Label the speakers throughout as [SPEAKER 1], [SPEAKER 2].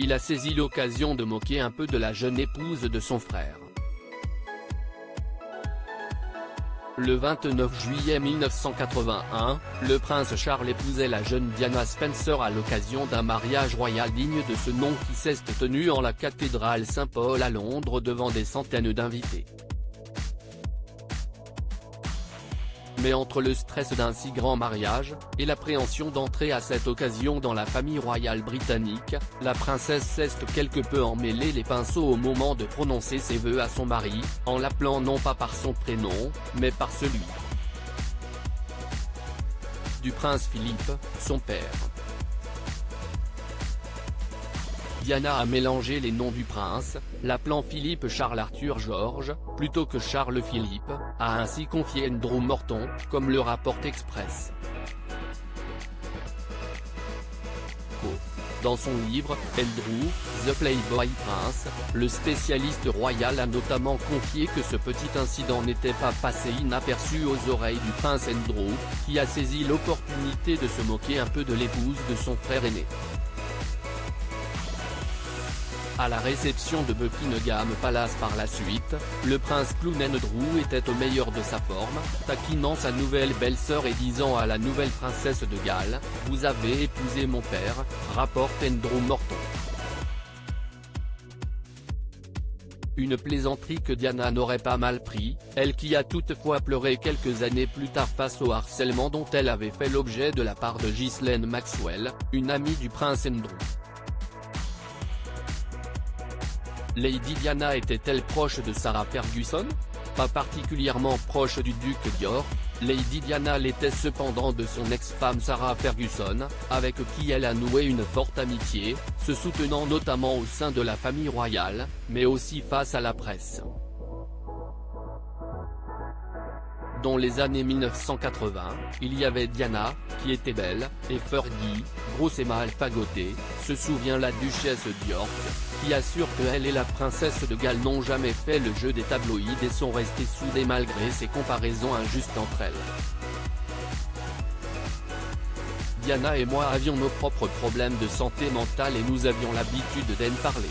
[SPEAKER 1] il a saisi l'occasion de moquer un peu de la jeune épouse de son frère. Le 29 juillet 1981, le prince Charles épousait la jeune Diana Spencer à l'occasion d'un mariage royal digne de ce nom qui s'est tenu en la cathédrale Saint-Paul à Londres devant des centaines d'invités. Mais entre le stress d'un si grand mariage, et l'appréhension d'entrer à cette occasion dans la famille royale britannique, la princesse s'est quelque peu emmêlé les pinceaux au moment de prononcer ses vœux à son mari, en l'appelant non pas par son prénom, mais par celui du prince Philippe, son père. Diana a mélangé les noms du prince, l'appelant Philippe Charles Arthur George, plutôt que Charles Philippe, a ainsi confié Andrew Morton, comme le rapporte Express. Dans son livre, Andrew, The Playboy Prince, le spécialiste royal a notamment confié que ce petit incident n'était pas passé inaperçu aux oreilles du prince Andrew, qui a saisi l'opportunité de se moquer un peu de l'épouse de son frère aîné. À la réception de Buckingham Palace par la suite, le prince clown Andrew était au meilleur de sa forme, taquinant sa nouvelle belle-sœur et disant à la nouvelle princesse de Galles, « Vous avez épousé mon père », rapporte Andrew Morton. Une plaisanterie que Diana n'aurait pas mal pris, elle qui a toutefois pleuré quelques années plus tard face au harcèlement dont elle avait fait l'objet de la part de Ghislaine Maxwell, une amie du prince Andrew. Lady Diana était-elle proche de Sarah Ferguson? Pas particulièrement proche du duc d'York, Lady Diana l'était cependant de son ex-femme Sarah Ferguson, avec qui elle a noué une forte amitié, se soutenant notamment au sein de la famille royale, mais aussi face à la presse. Dans les années 1980, il y avait Diana, qui était belle, et Fergie, grosse et mal fagotée, se souvient la duchesse d'York, qui assure que elle et la princesse de Galles n'ont jamais fait le jeu des tabloïds et sont restées soudées malgré ces comparaisons injustes entre elles. Diana et moi avions nos propres problèmes de santé mentale et nous avions l'habitude d'en parler.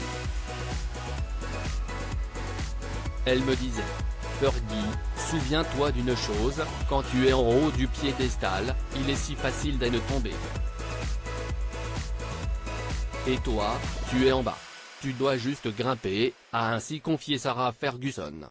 [SPEAKER 1] Elle me disait, Fergie, souviens-toi d'une chose, quand tu es en haut du piédestal, il est si facile d'en tomber. Et toi, tu es en bas. Tu dois juste grimper, a ainsi confié Sarah Ferguson.